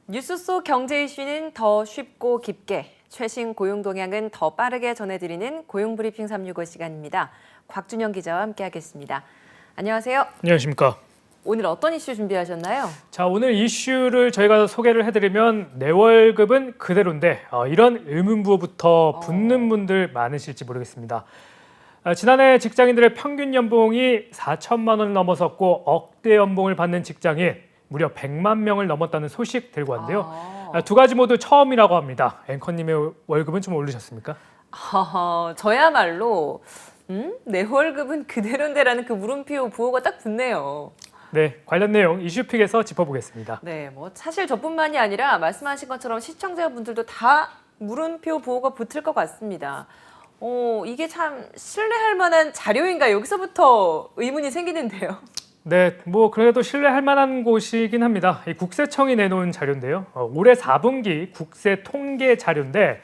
뉴스 속 경제 이슈는 더 쉽고 깊게, 최신 고용 동향은 더 빠르게 전해드리는 고용브리핑 365 시간입니다. 곽준영 기자와 함께하겠습니다. 안녕하세요. 안녕하십니까. 오늘 어떤 이슈 준비하셨나요? 자, 오늘 이슈를 저희가 소개를 해드리면 내 월급은 그대로인데 이런 의문부호부터 붙는 분들 많으실지 모르겠습니다. 지난해 직장인들의 평균 연봉이 4천만 원을 넘어섰고 억대 연봉을 받는 직장인 무려 100만 명을 넘었다는 소식 들고 왔는데요. 두 가지 모두 처음이라고 합니다. 앵커님의 월급은 좀 오르셨습니까? 저야말로 내 월급은 그대로인데라는 그 물음표 부호가 딱 붙네요. 네, 관련 내용 이슈픽에서 짚어보겠습니다. 네, 사실 저뿐만이 아니라 말씀하신 것처럼 시청자분들도 다 물음표 부호가 붙을 것 같습니다. 이게 참 신뢰할 만한 자료인가 여기서부터 의문이 생기는데요. 네, 그래도 신뢰할 만한 곳이긴 합니다. 이 국세청이 내놓은 자료인데요. 올해 4분기 국세 통계 자료인데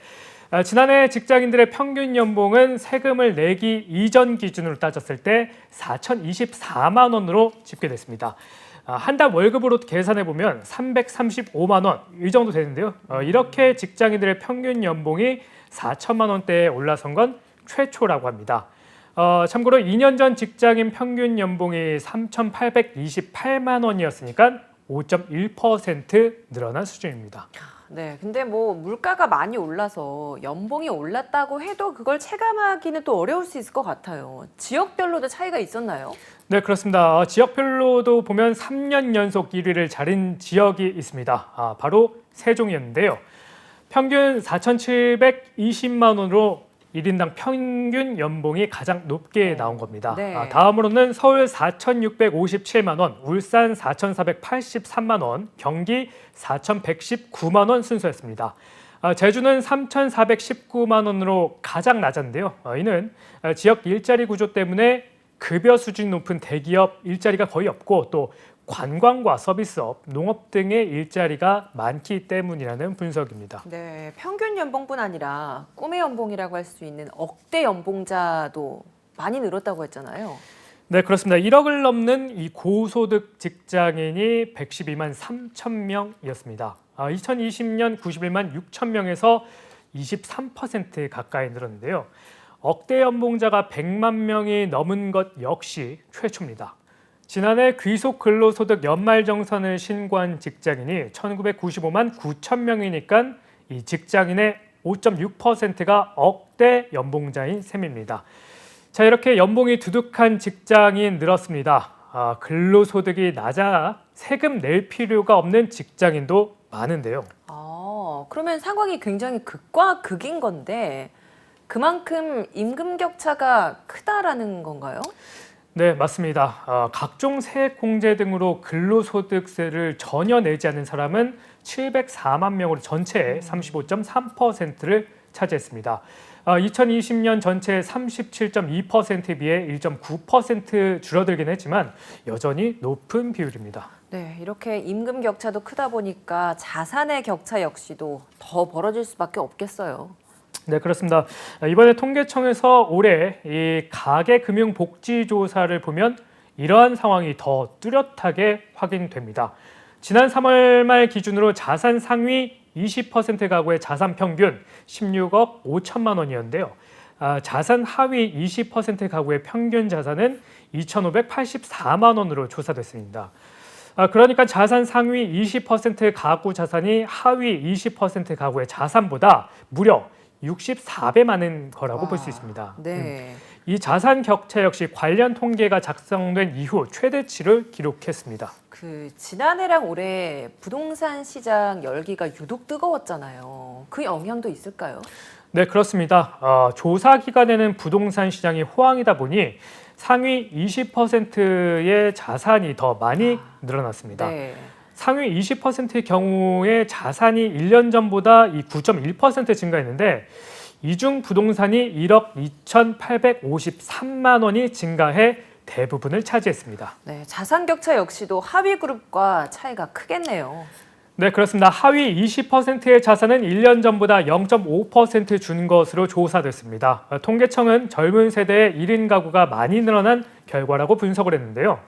지난해 직장인들의 평균 연봉은 세금을 내기 이전 기준으로 따졌을 때 4,024만 원으로 집계됐습니다. 한 달 월급으로 계산해 보면 335만 원 이 정도 되는데요. 이렇게 직장인들의 평균 연봉이 4천만 원대에 올라선 건 최초라고 합니다. 참고로 2년 전 직장인 평균 연봉이 3,828만 원이었으니까 5.1% 늘어난 수준입니다. 네, 근데 물가가 많이 올라서 연봉이 올랐다고 해도 그걸 체감하기는 또 어려울 수 있을 것 같아요. 지역별로도 차이가 있었나요? 네, 그렇습니다. 지역별로도 보면 3년 연속 1위를 자린 지역이 있습니다. 바로 세종이었는데요. 평균 4,720만 원으로 1인당 평균 연봉이 가장 높게 나온 겁니다. 네. 다음으로는 서울 4,657만 원, 울산 4,483만 원, 경기 4,119만 원 순서였습니다. 제주는 3,419만 원으로 가장 낮았는데요. 이는 지역 일자리 구조 때문에 급여 수준이 높은 대기업 일자리가 거의 없고 또 관광과 서비스업, 농업 등의 일자리가 많기 때문이라는 분석입니다. 네, 평균 연봉뿐 아니라 꿈의 연봉이라고 할 수 있는 억대 연봉자도 많이 늘었다고 했잖아요. 네, 그렇습니다. 1억을 넘는 이 고소득 직장인이 112만 3천 명이었습니다. 2020년 91만 6천 명에서 23% 가까이 늘었는데요. 억대 연봉자가 100만 명이 넘은 것 역시 최초입니다. 지난해 귀속 근로소득 연말정산을 신고한 직장인이 1995만 9천 명이니까 이 직장인의 5.6%가 억대 연봉자인 셈입니다. 자, 이렇게 연봉이 두둑한 직장인 늘었습니다. 근로소득이 낮아 세금 낼 필요가 없는 직장인도 많은데요. 그러면 상황이 굉장히 극과 극인 건데 그만큼 임금 격차가 크다라는 건가요? 네, 맞습니다. 각종 세액 공제 등으로 근로소득세를 전혀 내지 않는 사람은 704만 명으로 전체의 35.3%를 차지했습니다. 2020년 전체의 37.2%에 비해 1.9% 줄어들긴 했지만 여전히 높은 비율입니다. 네, 이렇게 임금 격차도 크다 보니까 자산의 격차 역시도 더 벌어질 수밖에 없겠어요. 네, 그렇습니다. 이번에 통계청에서 올해 이 가계금융복지조사를 보면 이러한 상황이 더 뚜렷하게 확인됩니다. 지난 3월 말 기준으로 자산 상위 20% 가구의 자산 평균 16억 5천만 원이었는데요. 자산 하위 20% 가구의 평균 자산은 2,584만 원으로 조사됐습니다. 그러니까 자산 상위 20% 가구 자산이 하위 20% 가구의 자산보다 무려 64배 많은 거라고 볼 수 있습니다. 네. 이 자산 격차 역시 관련 통계가 작성된 이후 최대치를 기록했습니다. 지난해랑 올해 부동산 시장 열기가 유독 뜨거웠잖아요. 그 영향도 있을까요? 네, 그렇습니다. 조사 기간에는 부동산 시장이 호황이다 보니 상위 20%의 자산이 더 많이 늘어났습니다. 네. 상위 20%의 경우에 자산이 1년 전보다 9.1% 증가했는데 이중 부동산이 1억 2,853만 원이 증가해 대부분을 차지했습니다. 네, 자산 격차 역시도 하위 그룹과 차이가 크겠네요. 네, 그렇습니다. 하위 20%의 자산은 1년 전보다 0.5% 준 것으로 조사됐습니다. 통계청은 젊은 세대의 1인 가구가 많이 늘어난 결과라고 분석을 했는데요.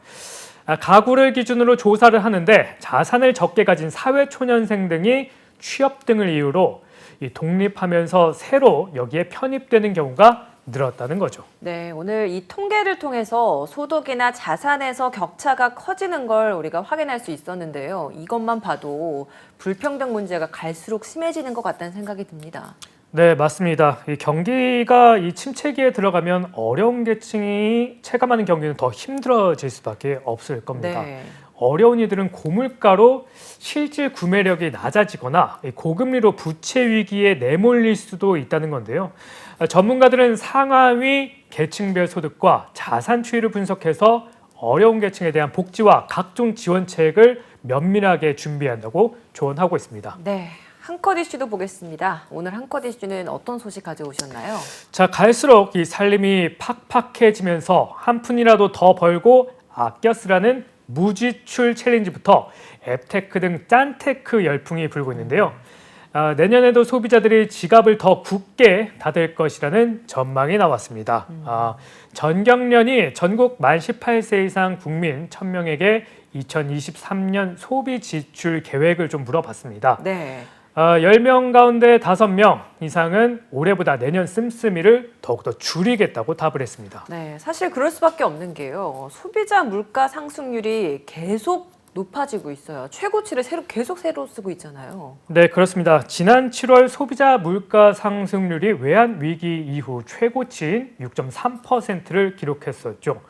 가구를 기준으로 조사를 하는데 자산을 적게 가진 사회초년생 등이 취업 등을 이유로 독립하면서 새로 여기에 편입되는 경우가 늘었다는 거죠. 네, 오늘 이 통계를 통해서 소득이나 자산에서 격차가 커지는 걸 우리가 확인할 수 있었는데요. 이것만 봐도 불평등 문제가 갈수록 심해지는 것 같다는 생각이 듭니다. 네, 맞습니다. 이 경기가 이 침체기에 들어가면 어려운 계층이 체감하는 경기는 더 힘들어질 수밖에 없을 겁니다. 네. 어려운 이들은 고물가로 실질 구매력이 낮아지거나 고금리로 부채 위기에 내몰릴 수도 있다는 건데요. 전문가들은 상하위 계층별 소득과 자산 추이를 분석해서 어려운 계층에 대한 복지와 각종 지원책을 면밀하게 준비한다고 조언하고 있습니다. 네, 한컷 이슈도 보겠습니다. 오늘 한컷 이슈는 어떤 소식 가져오셨나요? 자, 갈수록 이 살림이 팍팍해지면서 한 푼이라도 더 벌고 아껴 쓰라는 무지출 챌린지부터 앱테크 등 짠테크 열풍이 불고 있는데요. 내년에도 소비자들이 지갑을 더 굳게 닫을 것이라는 전망이 나왔습니다. 전경련이 전국 만 18세 이상 국민 1000명에게 2023년 소비 지출 계획을 좀 물어봤습니다. 네. 10명 가운데 5명 이상은 올해보다 내년 씀씀이를 더욱더 줄이겠다고 답을 했습니다. 네, 사실 그럴 수밖에 없는 게요. 소비자 물가 상승률이 계속 높아지고 있어요. 최고치를 계속 새로 쓰고 있잖아요. 네, 그렇습니다. 지난 7월 소비자 물가 상승률이 외환 위기 이후 최고치인 6.3%를 기록했었죠.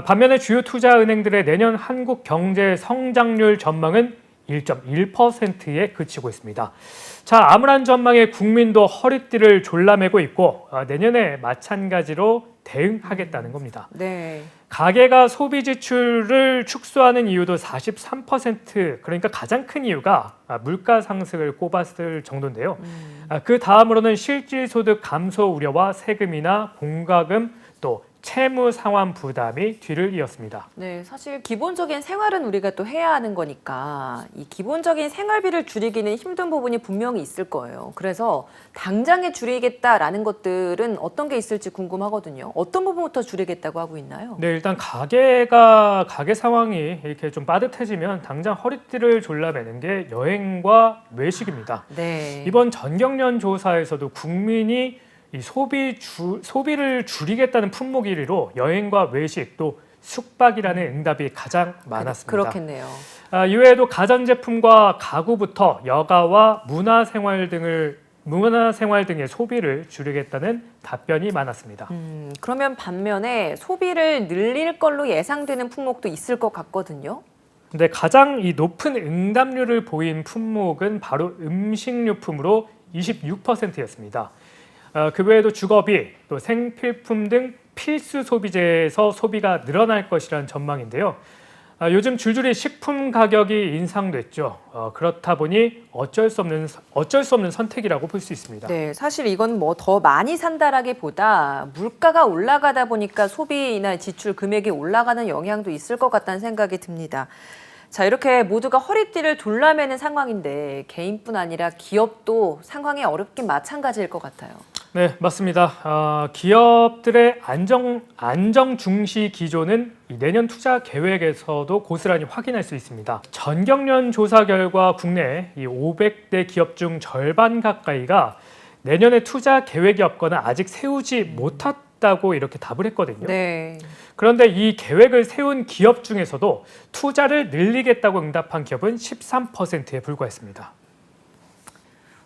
반면에 주요 투자 은행들의 내년 한국 경제 성장률 전망은 1.1%에 그치고 있습니다. 자, 암울한 전망에 국민도 허리띠를 졸라매고 있고 내년에 마찬가지로 대응하겠다는 겁니다. 네. 가계가 소비 지출을 축소하는 이유도 43%, 그러니까 가장 큰 이유가 물가 상승을 꼽았을 정도인데요. 그 다음으로는 실질소득 감소 우려와 세금이나 공과금 또 채무 상환 부담이 뒤를 이었습니다. 네, 사실 기본적인 생활은 우리가 또 해야 하는 거니까 이 기본적인 생활비를 줄이기는 힘든 부분이 분명히 있을 거예요. 그래서 당장에 줄이겠다라는 것들은 어떤 게 있을지 궁금하거든요. 어떤 부분부터 줄이겠다고 하고 있나요? 네, 일단 가계 상황이 이렇게 좀 빠듯해지면 당장 허리띠를 졸라매는 게 여행과 외식입니다. 네. 이번 전경련 조사에서도 국민이 이 소비를 줄이겠다는 품목 1위로 여행과 외식 또 숙박이라는 응답이 가장 많았습니다. 그렇겠네요. 이외에도 가전제품과 가구부터 여가와 문화생활 등의 소비를 줄이겠다는 답변이 많았습니다. 그러면 반면에 소비를 늘릴 걸로 예상되는 품목도 있을 것 같거든요. 근데 가장 이 높은 응답률을 보인 품목은 바로 음식료품으로 26%였습니다. 그 외에도 주거비, 또 생필품 등 필수 소비재에서 소비가 늘어날 것이라는 전망인데요. 요즘 줄줄이 식품 가격이 인상됐죠. 그렇다 보니 어쩔 수 없는 선택이라고 볼 수 있습니다. 네, 사실 이건 뭐 더 많이 산다라기보다 물가가 올라가다 보니까 소비나 지출 금액이 올라가는 영향도 있을 것 같다는 생각이 듭니다. 자, 이렇게 모두가 허리띠를 졸라매는 상황인데 개인뿐 아니라 기업도 상황이 어렵긴 마찬가지일 것 같아요. 네, 맞습니다. 기업들의 안정 중시 기조는 내년 투자 계획에서도 고스란히 확인할 수 있습니다. 전경련 조사 결과 국내 500대 기업 중 절반 가까이가 내년에 투자 계획이 없거나 아직 세우지 못했다고 이렇게 답을 했거든요. 네. 그런데 이 계획을 세운 기업 중에서도 투자를 늘리겠다고 응답한 기업은 13%에 불과했습니다.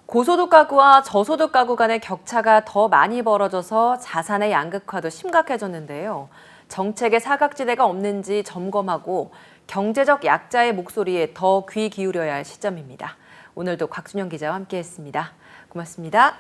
고소득 가구와 저소득 가구 간의 격차가 더 많이 벌어져서 자산의 양극화도 심각해졌는데요. 정책의 사각지대가 없는지 점검하고 경제적 약자의 목소리에 더 귀 기울여야 할 시점입니다. 오늘도 곽준영 기자와 함께했습니다. 고맙습니다.